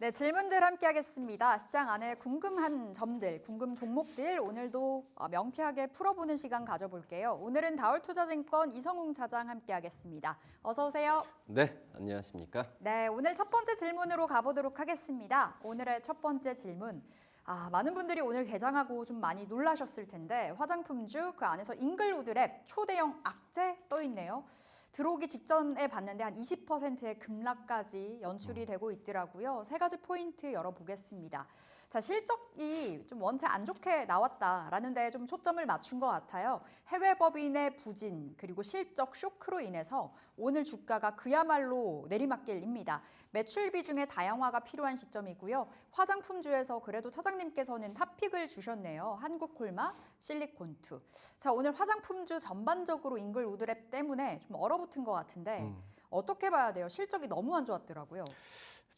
네, 질문들 함께 하겠습니다. 시장 안에 궁금한 점들, 궁금 종목들 오늘도 명쾌하게 풀어보는 시간 가져볼게요. 오늘은 다올투자증권 이성웅 차장 함께 하겠습니다. 어서 오세요. 네, 안녕하십니까? 네, 오늘 첫 번째 질문으로 가보도록 하겠습니다. 오늘의 첫 번째 질문. 많은 분들이 오늘 개장하고 좀 많이 놀라셨을 텐데 화장품주 그 안에서 잉글우드랩 초대형 악재 떠 있네요. 들어오기 직전에 봤는데 한 20%의 급락까지 연출이 되고 있더라고요. 세 가지 포인트 열어보겠습니다. 자, 실적이 좀 원체 안 좋게 나왔다라는 데에 좀 초점을 맞춘 것 같아요. 해외 법인의 부진 그리고 실적 쇼크로 인해서 오늘 주가가 그야말로 내리막길입니다. 매출 비중의 다양화가 필요한 시점이고요. 화장품주에서 그래도 차장님께서는 탑픽을 주셨네요. 한국콜마, 실리콘투. 자, 오늘 화장품주 전반적으로 잉글우드랩 때문에 좀 얼어붙은 것 같은데 어떻게 봐야 돼요? 실적이 너무 안 좋았더라고요.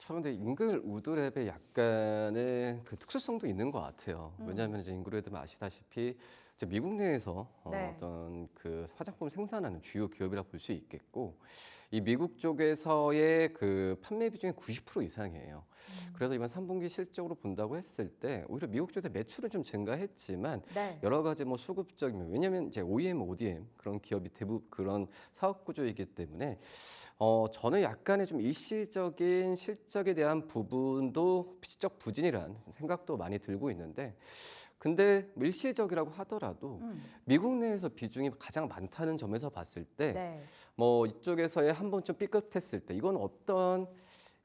그런데 잉글우드랩의 약간의 그 특수성도 있는 것 같아요. 왜냐하면 이제 잉글우드랩 아시다시피 이제 미국 내에서 네. 어떤 그 화장품을 생산하는 주요 기업이라 볼 수 있겠고, 이 미국 쪽에서의 그 판매 비중이 90% 이상이에요. 그래서 이번 3분기 실적으로 본다고 했을 때 오히려 미국 쪽에서 매출은 좀 증가했지만 네. 여러 가지 뭐 수급적인, 왜냐하면 이제 OEM, ODM 그런 기업이 대부분 그런 사업 구조이기 때문에 저는 약간의 좀 일시적인 실적에 대한 부분도 실적 부진이라는 생각도 많이 들고 있는데, 근데 일시적이라고 하더라도 미국 내에서 비중이 가장 많다는 점에서 봤을 때 네. 뭐 이쪽에서의 한 번쯤 삐끗했을 때 이건 어떤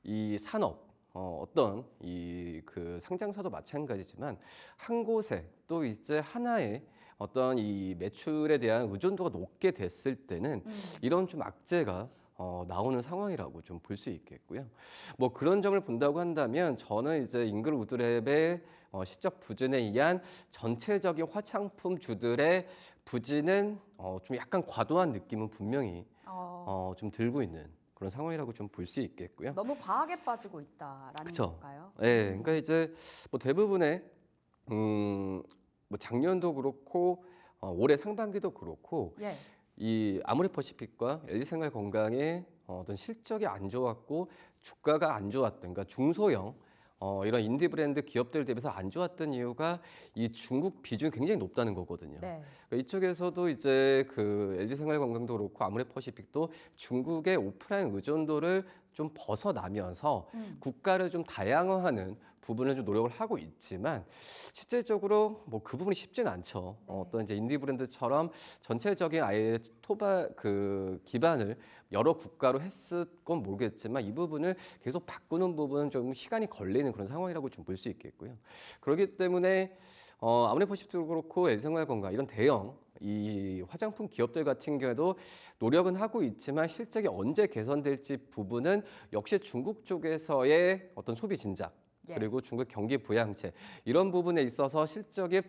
이 산업 어떤 이 그 상장사도 마찬가지지만 한 곳에 또 이제 하나의 어떤 이 매출에 대한 의존도가 높게 됐을 때는 이런 좀 악재가 나오는 상황이라고 좀 볼 수 있겠고요. 뭐 그런 점을 본다고 한다면 저는 이제 잉글우드랩의 실적 부진에 의한 전체적인 화장품 주들의 부진은 좀 약간 과도한 느낌은 분명히 좀 들고 있는 그런 상황이라고 좀 볼 수 있겠고요. 너무 과하게 빠지고 있다라는 그렇죠. 건가요? 네, 그러니까 이제 뭐 대부분의 뭐 작년도 그렇고 올해 상반기도 그렇고 예. 이 아모레퍼시픽과 LG생활건강의 어떤 실적이 안 좋았고 주가가 안 좋았던, 그러니까 중소형 이런 인디 브랜드 기업들 대비해서 안 좋았던 이유가 이 중국 비중이 굉장히 높다는 거거든요. 네. 그러니까 이쪽에서도 이제 그 LG생활건강도 그렇고 아모레퍼시픽도 중국의 오프라인 의존도를 좀 벗어나면서 국가를 좀 다양화하는 부분을 좀 노력을 하고 있지만 실질적으로 뭐 그 부분이 쉽진 않죠. 네. 어떤 이제 인디 브랜드처럼 전체적인 아예 그 기반을 여러 국가로 했을 건 모르겠지만 이 부분을 계속 바꾸는 부분은 좀 시간이 걸리는 그런 상황이라고 좀 볼 수 있겠고요. 그렇기 때문에 아모레퍼시픽도 그렇고 LG생활건강 이런 대형 이 화장품 기업들 같은 경우에도 노력은 하고 있지만 실적이 언제 개선될지 부분은 역시 중국 쪽에서의 어떤 소비 진작 예. 그리고 중국 경기 부양책 이런 부분에 있어서 실적이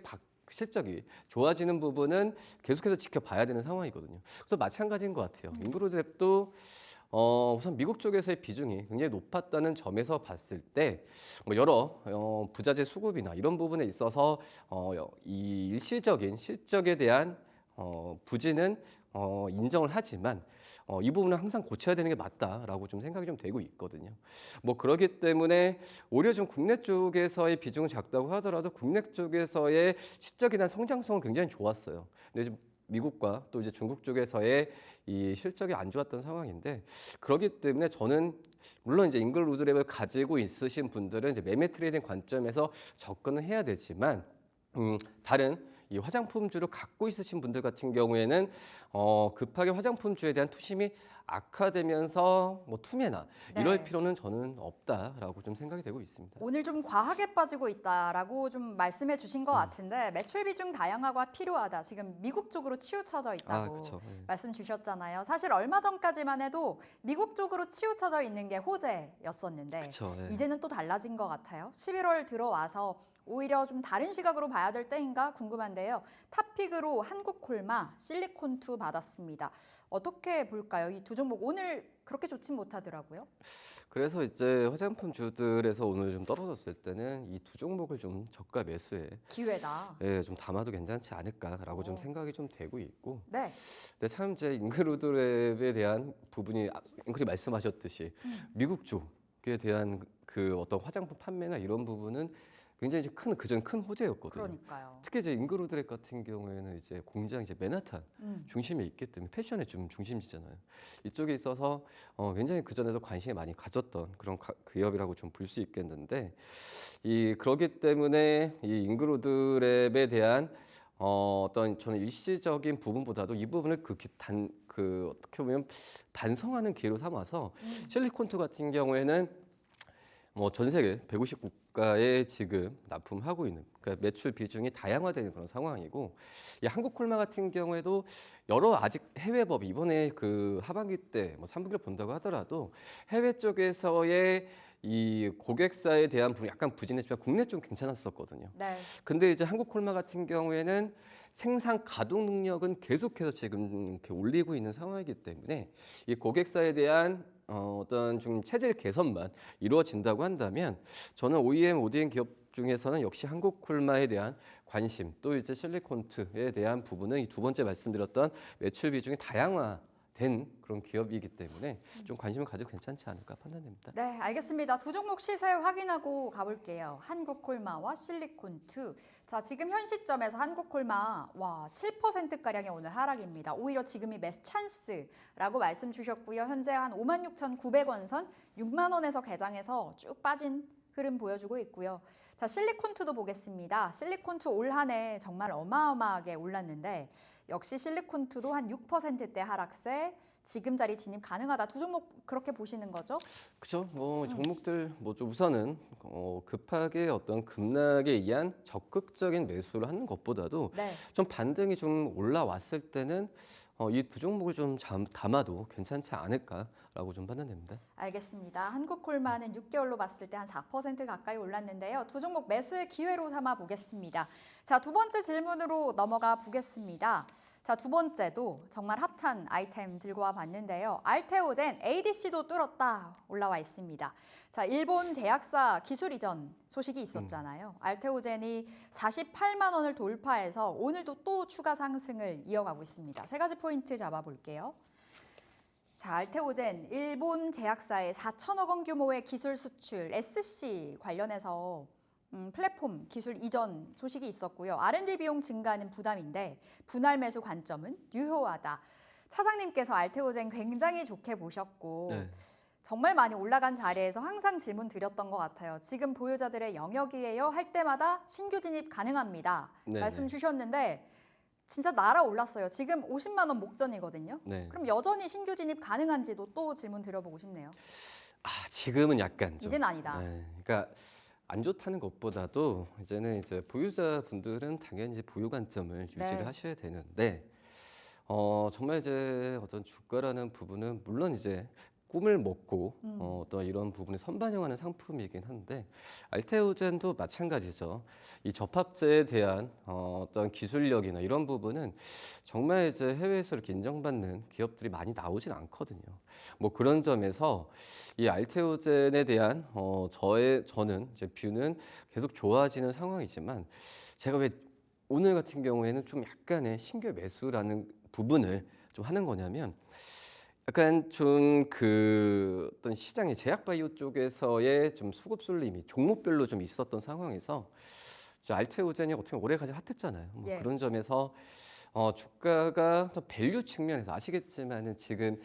좋아지는 부분은 계속해서 지켜봐야 되는 상황이거든요. 그래서 마찬가지인 것 같아요. 잉그로드랩도 우선 미국 쪽에서의 비중이 굉장히 높았다는 점에서 봤을 때 뭐 여러 부자재 수급이나 이런 부분에 있어서 이 일시적인 실적에 대한 부진은 인정을 하지만 이 부분은 항상 고쳐야 되는 게 맞다라고 좀 생각이 좀 되고 있거든요. 뭐 그렇기 때문에 오히려 좀 국내 쪽에서의 비중은 작다고 하더라도 국내 쪽에서의 실적에 대한 성장성은 굉장히 좋았어요. 근데 지금 미국과 또 이제 중국 쪽에서의 이 실적이 안 좋았던 상황인데, 그렇기 때문에 저는 물론 이제 잉글우드랩을 가지고 있으신 분들은 이제 매매 트레이딩 관점에서 접근을 해야 되지만 다른 이 화장품주를 갖고 있으신 분들 같은 경우에는 급하게 화장품주에 대한 투심이 악화되면서 뭐 투매나 이럴 네. 필요는 저는 없다라고 좀 생각이 되고 있습니다. 오늘 좀 과하게 빠지고 있다라고 좀 말씀해 주신 것 같은데 매출 비중 다양화가 필요하다. 지금 미국 쪽으로 치우쳐져 있다고 그렇죠. 말씀 주셨잖아요. 사실 얼마 전까지만 해도 미국 쪽으로 치우쳐져 있는 게 호재였었는데 그렇죠. 이제는 또 달라진 것 같아요. 11월 들어와서 오히려 좀 다른 시각으로 봐야 될 때인가 궁금한데요. 탑픽으로 한국콜마, 실리콘투 받았습니다. 어떻게 볼까요? 이 두 종목 오늘 그렇게 좋진 못하더라고요. 그래서 이제 화장품주들에서 오늘 좀 떨어졌을 때는 이 두 종목을 좀 저가 매수에 기회다. 좀 담아도 괜찮지 않을까라고 좀 생각이 좀 되고 있고, 네. 근데 참 이제 잉크루드랩에 대한 부분이 잉크리 말씀하셨듯이 미국 쪽 업계에 대한 그 어떤 화장품 판매나 이런 부분은 굉장히 이제 그전 큰 호재였거든요. 그러니까요. 특히 이제 잉그로드랩 같은 경우에는 이제 공장 이제 맨하탄 중심에 있기 때문에 패션의 좀 중심지잖아요. 이쪽에 있어서 굉장히 그 전에도 관심이 많이 가졌던 그런 기업이라고 좀 볼 수 있겠는데 그렇기 때문에 이 잉그로드랩에 대한 어떤 저는 일시적인 부분보다도 이 부분을 어떻게 보면 반성하는 기회로 삼아서 실리콘투 같은 경우에는 전 세계 150국가에 지금 납품하고 있는 그러니까 매출 비중이 다양화되는 그런 상황이고 이 한국콜마 같은 경우에도 여러 아직 해외 법 이번에 그 하반기 때 3분기를 본다고 하더라도 해외 쪽에서의 이 고객사에 대한 약간 부진했지만 국내 좀 괜찮았었거든요. 네. 근데 이제 한국콜마 같은 경우에는 생산 가동 능력은 계속해서 지금 이렇게 올리고 있는 상황이기 때문에 이 고객사에 대한 어떤 좀 체질 개선만 이루어진다고 한다면 저는 OEM, ODM 기업 중에서는 역시 한국콜마에 대한 관심 또 이제 실리콘트에 대한 부분은 이 두 번째 말씀드렸던 매출 비중이 다양화된 그런 기업이기 때문에 좀 관심을 가져도 괜찮지 않을까 판단됩니다. 네, 알겠습니다. 두 종목 시세 확인하고 가볼게요. 한국콜마와 실리콘2. 자, 지금 현 시점에서 한국콜마 7%가량의 오늘 하락입니다. 오히려 지금이 매수 찬스라고 말씀 주셨고요. 현재 한 56,900원 선 6만 원에서 개장해서 쭉 빠진 흐름 보여주고 있고요. 자, 실리콘2도 보겠습니다. 실리콘2 올 한 해 정말 어마어마하게 올랐는데 역시 실리콘2도 한 6%대 하락세, 지금 자리 진입 가능하다. 두 종목 그렇게 보시는 거죠? 그렇죠. 종목들 좀 우선은 급하게 어떤 급락에 의한 적극적인 매수를 하는 것보다도 네. 좀 반등이 좀 올라왔을 때는 이 두 종목을 좀 담아도 괜찮지 않을까라고 좀 판단됩니다. 알겠습니다. 한국콜마는 6개월로 봤을 때 한 4% 가까이 올랐는데요. 두 종목 매수의 기회로 삼아 보겠습니다. 자, 두 번째 질문으로 넘어가 보겠습니다. 자, 두 번째도 정말 핫한 아이템 들고 와 봤는데요. 알테오젠 ADC도 뚫었다 올라와 있습니다. 자, 일본 제약사 기술 이전 소식이 있었잖아요. 알테오젠이 48만 원을 돌파해서 오늘도 또 추가 상승을 이어가고 있습니다. 세 가지 포인트 잡아볼게요. 자, 알테오젠 일본 제약사의 4천억 원 규모의 기술 수출 SC 관련해서 플랫폼 기술 이전 소식이 있었고요. R&D 비용 증가는 부담인데 분할 매수 관점은 유효하다. 차장님께서 알테오젠 굉장히 좋게 보셨고 네. 정말 많이 올라간 자리에서 항상 질문 드렸던 것 같아요. 지금 보유자들의 영역이에요 할 때마다 신규 진입 가능합니다. 네네. 말씀 주셨는데 진짜 날아올랐어요. 지금 50만 원 목전이거든요. 네. 그럼 여전히 신규 진입 가능한지도 또 질문 드려보고 싶네요. 지금은 약간 좀. 이젠 아니다. 네. 그러니까 안 좋다는 것보다도 이제는 이제 보유자분들은 당연히 이제 보유 관점을 유지를 네. 하셔야 되는데 정말 이제 어떤 주가라는 부분은 물론 이제 꿈을 먹고 어떤 이런 부분에 선반영하는 상품이긴 한데 알테오젠도 마찬가지죠. 이 접합제에 대한 어떤 기술력이나 이런 부분은 정말 이제 해외에서 이렇게 인정받는 기업들이 많이 나오진 않거든요. 뭐 그런 점에서 이 알테오젠에 대한 저는 이제 뷰는 계속 좋아지는 상황이지만 제가 왜 오늘 같은 경우에는 좀 약간의 신규 매수라는 부분을 좀 하는 거냐면 약간 좀 어떤 시장의 제약바이오 쪽에서의 좀 수급 쏠림이 종목별로 좀 있었던 상황에서 알테오젠이 어떻게 보면 오래까지 핫했잖아요. 뭐 예. 그런 점에서 주가가 또 밸류 측면에서 아시겠지만은 지금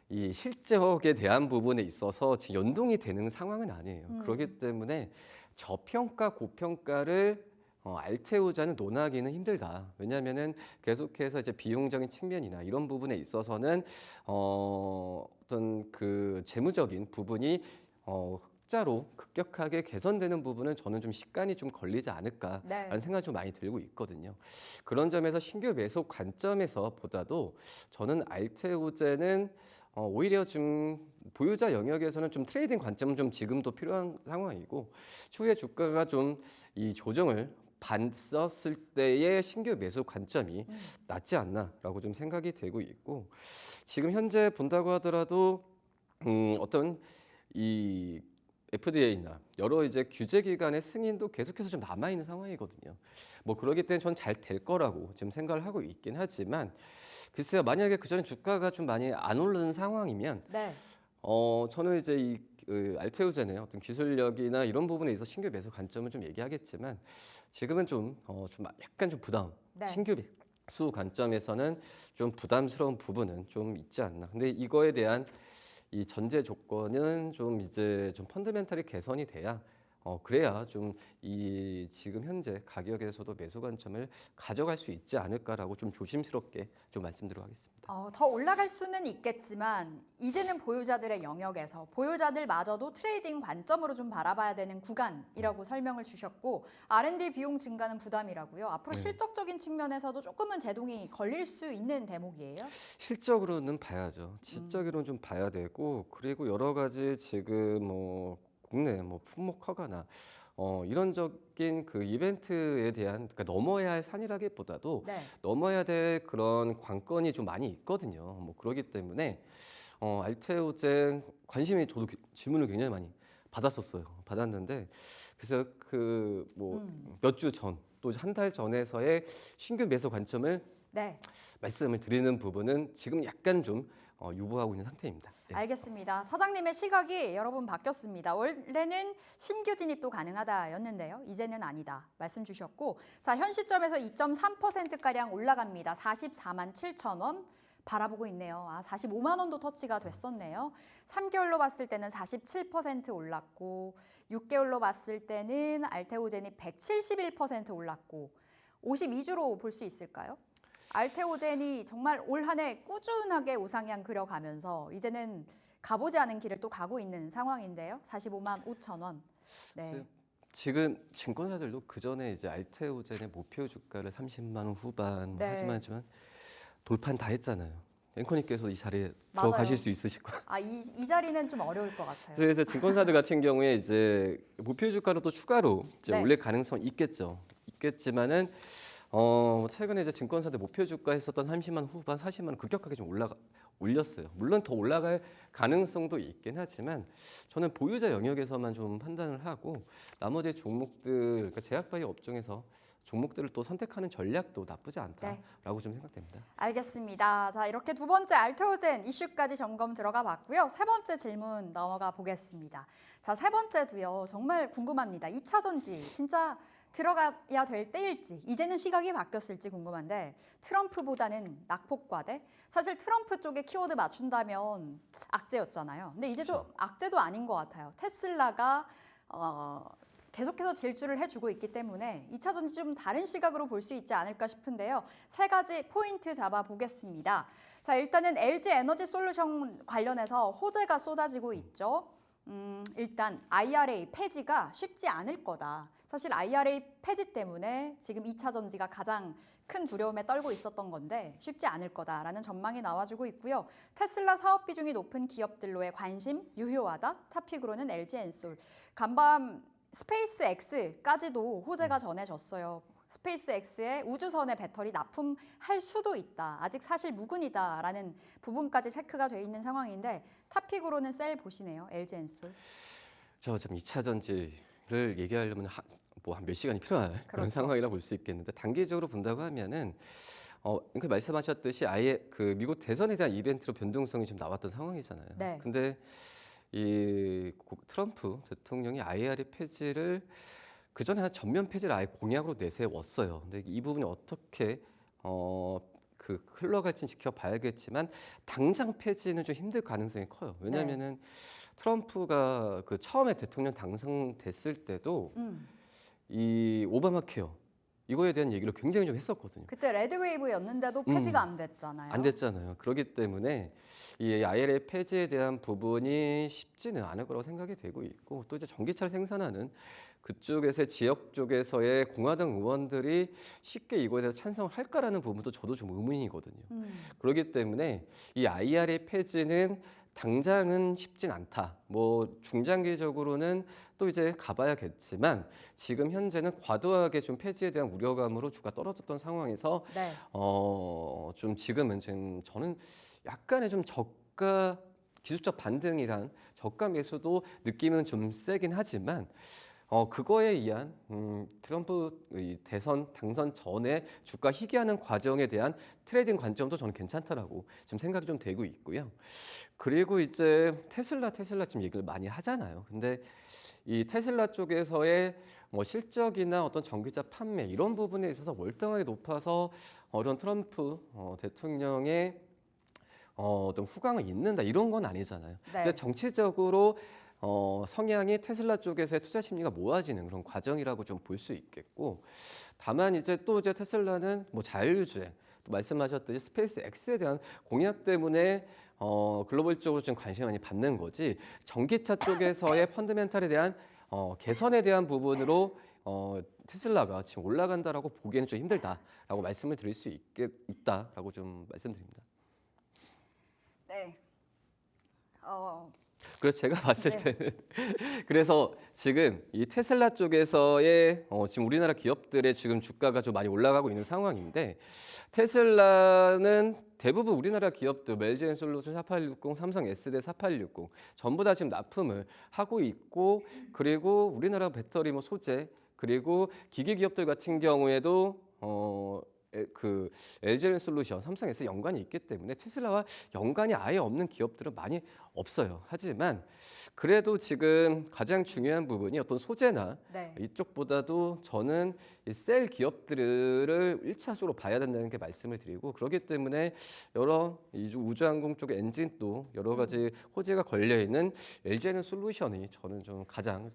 이 실적에 대한 부분에 있어서 지금 연동이 되는 상황은 아니에요. 그렇기 때문에 저평가 고평가를 알테오젠은 논하기는 힘들다. 왜냐하면은 계속해서 이제 비용적인 측면이나 이런 부분에 있어서는 어떤 그 재무적인 부분이 흑자로 급격하게 개선되는 부분은 저는 좀 시간이 좀 걸리지 않을까라는 네. 생각이 좀 많이 들고 있거든요. 그런 점에서 신규 매수 관점에서 보다도 저는 알테오젠은 오히려 좀 보유자 영역에서는 좀 트레이딩 관점은 좀 지금도 필요한 상황이고 추후에 주가가 좀 이 조정을 받았을 때의 신규 매수 관점이 낫지 않나라고 좀 생각이 되고 있고 지금 현재 본다고 하더라도 어떤 이 FDA나 여러 이제 규제 기관의 승인도 계속해서 좀 남아 있는 상황이거든요. 뭐 그러기 때문에 전 잘 될 거라고 지금 생각을 하고 있긴 하지만 글쎄요 만약에 그 전에 주가가 좀 많이 안 오르는 상황이면 네. 저는 이제 알테오젠의 어떤 기술력이나 이런 부분에 있어서 신규 매수 관점을 좀 얘기하겠지만 지금은 좀 약간 좀 부담, 네. 신규 매수 관점에서는 좀 부담스러운 부분은 좀 있지 않나. 근데 이거에 대한 이 전제 조건은 좀 이제 좀 펀더멘털이 개선이 돼야 그래야 좀 이 지금 현재 가격에서도 매수 관점을 가져갈 수 있지 않을까라고 좀 조심스럽게 좀 말씀드리도록 하겠습니다. 더 올라갈 수는 있겠지만 이제는 보유자들의 영역에서 보유자들마저도 트레이딩 관점으로 좀 바라봐야 되는 구간이라고 설명을 주셨고 R&D 비용 증가는 부담이라고요. 앞으로 네. 실적적인 측면에서도 조금은 제동이 걸릴 수 있는 대목이에요. 실적으로는 봐야죠. 실적으로는 좀 봐야 되고 그리고 여러 가지 지금 뭐 국내 뭐 품목 허가나 이런적인 그 이벤트에 대한 그러니까 넘어야 할 산이라기보다도 네. 넘어야 될 그런 관건이 좀 많이 있거든요. 뭐 그렇기 때문에 알테오젠 관심이 저도 질문을 굉장히 많이 받았었어요. 받았는데 그래서 그 뭐 몇 주 전 또 한 달 전에서의 신규 매수 관점을 네. 말씀을 드리는 부분은 지금 약간 좀 유보하고 있는 상태입니다. 예. 알겠습니다. 사장님의 시각이 여러분 바뀌었습니다. 원래는 신규 진입도 가능하다였는데요. 이제는 아니다 말씀 주셨고 자, 현 시점에서 2.3%가량 올라갑니다. 44만 7천 원 바라보고 있네요. 45만 원도 터치가 됐었네요. 3개월로 봤을 때는 47% 올랐고 6개월로 봤을 때는 알테오젠이 171% 올랐고 52주로 볼 수 있을까요? 알테오젠이 정말 올 한 해 꾸준하게 우상향 그려가면서 이제는 가보지 않은 길을 또 가고 있는 상황인데요. 45만 5천 원. 네. 지금 증권사들도 그 전에 이제 알테오젠의 목표 주가를 30만 원 후반 네. 하지만 돌파는 다 했잖아요. 앵커님께서 이 자리에 맞아요. 들어가실 수 있으실 거예요. 이 자리는 좀 어려울 것 같아요. 그래서 증권사들 같은 경우에 이제 목표 주가로 또 추가로 이제 네. 올릴 가능성 있겠죠. 있겠지만은 최근에 이제 증권사들 목표 주가 했었던 30만 후반 40만 원 급격하게 좀 올렸어요. 물론 더 올라갈 가능성도 있긴 하지만 저는 보유자 영역에서만 좀 판단을 하고 나머지 종목들 그러니까 제약바이오 업종에서 종목들을 또 선택하는 전략도 나쁘지 않다라고 좀 생각됩니다. 알겠습니다. 자, 이렇게 두 번째 알테오젠 이슈까지 점검 들어가 봤고요. 세 번째 질문 넘어가 보겠습니다. 자, 세 번째도요. 정말 궁금합니다. 2차 전지 진짜 들어가야 될 때일지 이제는 시각이 바뀌었을지 궁금한데 트럼프보다는 낙폭과대 사실 트럼프 쪽에 키워드 맞춘다면 악재였잖아요. 근데 이제 좀 악재도 아닌 것 같아요. 테슬라가 계속해서 질주를 해주고 있기 때문에 2차 전지 좀 다른 시각으로 볼 수 있지 않을까 싶은데요. 세 가지 포인트 잡아보겠습니다. 자, 일단은 LG 에너지 솔루션 관련해서 호재가 쏟아지고 있죠. 일단 IRA 폐지가 쉽지 않을 거다. 사실 IRA 폐지 때문에 지금 2차 전지가 가장 큰 두려움에 떨고 있었던 건데 쉽지 않을 거다라는 전망이 나와주고 있고요. 테슬라 사업 비중이 높은 기업들로의 관심 유효하다. 탑픽으로는 LG 엔솔. 간밤 스페이스 X까지도 호재가 전해졌어요. 스페이스 X의 우주선의 배터리 납품할 수도 있다. 아직 사실 무근이다라는 부분까지 체크가 돼 있는 상황인데 탑픽으로는 셀 보시네요. LG 엔솔. 저 좀 2차 전지를 얘기하려면 한 몇 시간이 필요할 그런 그렇죠. 상황이라 볼 수 있겠는데 단기적으로 본다고 하면은 그 말씀하셨듯이 아예 그 미국 대선에 대한 이벤트로 변동성이 좀 나왔던 상황이잖아요. 네. 근데 트럼프 대통령이 IRA 폐지를 그 전에 한 전면 폐지를 아예 공약으로 내세웠어요. 근데 이 부분이 어떻게 흘러갈지는 지켜봐야겠지만 당장 폐지는 좀 힘들 가능성이 커요. 왜냐하면은 트럼프가 그 처음에 대통령 당선됐을 때도 이 오바마 케어 이거에 대한 얘기를 굉장히 좀 했었거든요. 그때 레드웨이브였는데도 폐지가 안 됐잖아요. 안 됐잖아요. 그렇기 때문에 이 IRA 폐지에 대한 부분이 쉽지는 않을 거라고 생각이 되고 있고 또 이제 전기차를 생산하는 그쪽에서의 지역 쪽에서의 공화당 의원들이 쉽게 이거에 대해서 찬성을 할까라는 부분도 저도 좀 의문이거든요. 그렇기 때문에 이 IRA 폐지는 당장은 쉽진 않다. 뭐 중장기적으로는 또 이제 가봐야겠지만 지금 현재는 과도하게 좀 폐지에 대한 우려감으로 주가 떨어졌던 상황에서 네. 좀 지금은 지금 저는 약간의 좀 저가 기술적 반등이란 저가 매수도 느낌은 좀 세긴 하지만 그거에 의한 트럼프 이 대선 당선 전에 주가 희귀하는 과정에 대한 트레이딩 관점도 저는 괜찮다라고 지금 생각이 좀 되고 있고요. 그리고 이제 테슬라 지금 얘기를 많이 하잖아요. 근데 이 테슬라 쪽에서의 뭐 실적이나 어떤 전기차 판매 이런 부분에 있어서 월등하게 높아서 이런 트럼프 대통령의 어떤 후광을 잇는다 이런 건 아니잖아요. 네. 근데 정치적으로 성향이 테슬라 쪽에서의 투자 심리가 모아지는 그런 과정이라고 좀 볼 수 있겠고, 다만 이제 테슬라는 뭐 자율주행, 또 말씀하셨듯이 스페이스 X에 대한 공약 때문에 글로벌적으로 좀 관심을 많이 받는 거지, 전기차 쪽에서의 펀더멘탈에 대한 개선에 대한 부분으로 테슬라가 지금 올라간다라고 보기에는 좀 힘들다라고 말씀을 드릴 수 있다라고 좀 말씀드립니다. 네. 그래서 제가 봤을 네. 때는 그래서 지금 이 테슬라 쪽에서의 지금 우리나라 기업들의 지금 주가가 좀 많이 올라가고 있는 상황인데, 테슬라는 대부분 우리나라 기업들 LG엔솔루션 4860, 삼성 S대 4860 전부 다 지금 납품을 하고 있고, 그리고 우리나라 배터리 뭐 소재, 그리고 기계 기업들 같은 경우에도 그 LG엔솔루션, 삼성에서 연관이 있기 때문에 테슬라와 연관이 아예 없는 기업들은 많이 없어요. 하지만 그래도 지금 가장 중요한 부분이 어떤 소재나 네. 이쪽보다도 저는 이 셀 기업들을 1차적으로 봐야 된다는 게 말씀을 드리고, 그렇기 때문에 여러 우주항공 쪽 엔진도 여러 가지 호재가 걸려 있는 LG엔솔루션이 저는 좀 가장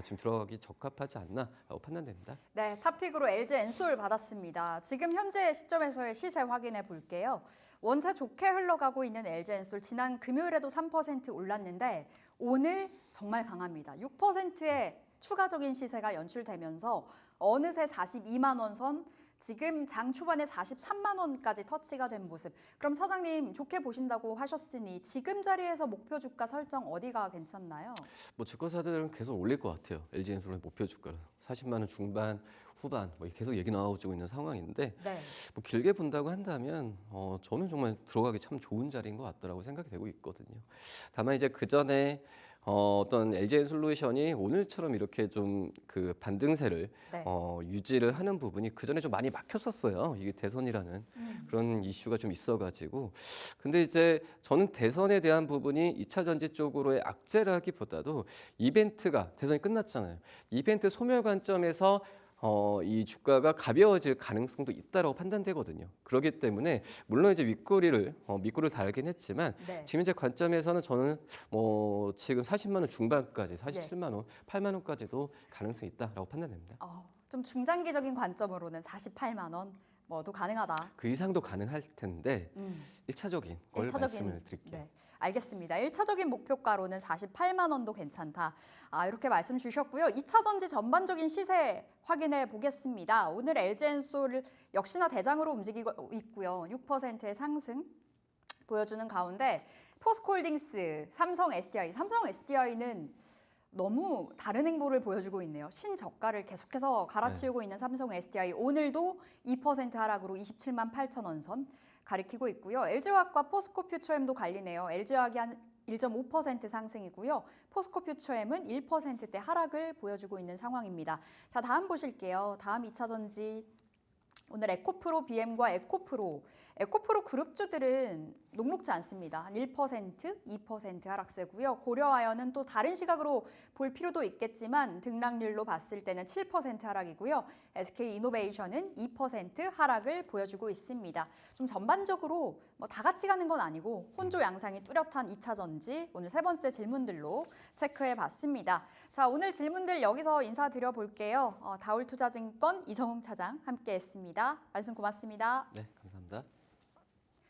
지금 들어가기 적합하지 않나라고 판단됩니다. 네, 탑픽으로 LG 엔솔 받았습니다. 지금 현재 시점에서의 시세 확인해 볼게요. 원체 좋게 흘러가고 있는 LG 엔솔 지난 금요일에도 3% 올랐는데 오늘 정말 강합니다. 6%의 추가적인 시세가 연출되면서 어느새 42만 원 선, 지금 장 초반에 43만 원까지 터치가 된 모습. 그럼 사장님 좋게 보신다고 하셨으니 지금 자리에서 목표 주가 설정 어디가 괜찮나요? 뭐 증권사들은 계속 올릴 것 같아요. LG엔솔의 목표 주가를 40만 원 중반, 후반 뭐 계속 얘기 나오고 있는 상황인데, 네. 뭐 길게 본다고 한다면 저는 정말 들어가기 참 좋은 자리인 것 같더라고 생각이 되고 있거든요. 다만 이제 그 전에 어떤 LG엔솔루션이 오늘처럼 이렇게 좀 그 반등세를 네. 유지를 하는 부분이 그 전에 좀 많이 막혔었어요. 이게 대선이라는 그런 이슈가 좀 있어가지고. 근데 이제 저는 대선에 대한 부분이 2차 전지 쪽으로의 악재라기보다도 이벤트가, 대선이 끝났잖아요. 이벤트 소멸 관점에서 이 주가가 가벼워질 가능성도 있다라고 판단되거든요. 그렇기 때문에 물론 이제 밑꼬리를 달긴 했지만, 네. 지금 이제 관점에서는 저는 지금 40만 원 중반까지 47만 원, 8만 원까지도 가능성이 있다라고 판단됩니다. 좀 중장기적인 관점으로는 48만 원 뭐도 가능하다. 그 이상도 가능할 텐데 1차적인 걸 말씀을 드릴게요. 네, 알겠습니다. 1차적인 목표가로는 48만 원도 괜찮다. 이렇게 말씀 주셨고요. 2차 전지 전반적인 시세 확인해 보겠습니다. 오늘 LG엔솔 역시나 대장으로 움직이고 있고요. 6%의 상승 보여주는 가운데 포스코홀딩스, 삼성 SDI는 너무 다른 행보를 보여주고 있네요. 신저가를 계속해서 갈아치우고 있는 삼성 SDI 오늘도 2% 하락으로 27만 8천 원 선 가리키고 있고요. LG화학과 포스코 퓨처엠도 갈리네요. LG화학이 한 1.5% 상승이고요. 포스코 퓨처엠은 1%대 하락을 보여주고 있는 상황입니다. 자, 다음 보실게요. 다음 2차 전지 오늘 에코프로 BM과 에코프로 그룹주들은 녹록지 않습니다. 한 1%, 2% 하락세고요. 고려아연은 또 다른 시각으로 볼 필요도 있겠지만 등락률로 봤을 때는 7% 하락이고요. SK이노베이션은 2% 하락을 보여주고 있습니다. 좀 전반적으로 뭐 다 같이 가는 건 아니고 혼조 양상이 뚜렷한 2차 전지 오늘 세 번째 질문들로 체크해 봤습니다. 자, 오늘 질문들 여기서 인사드려 볼게요. 다울투자증권 이정웅 차장 함께했습니다. 말씀 고맙습니다. 네, 감사합니다.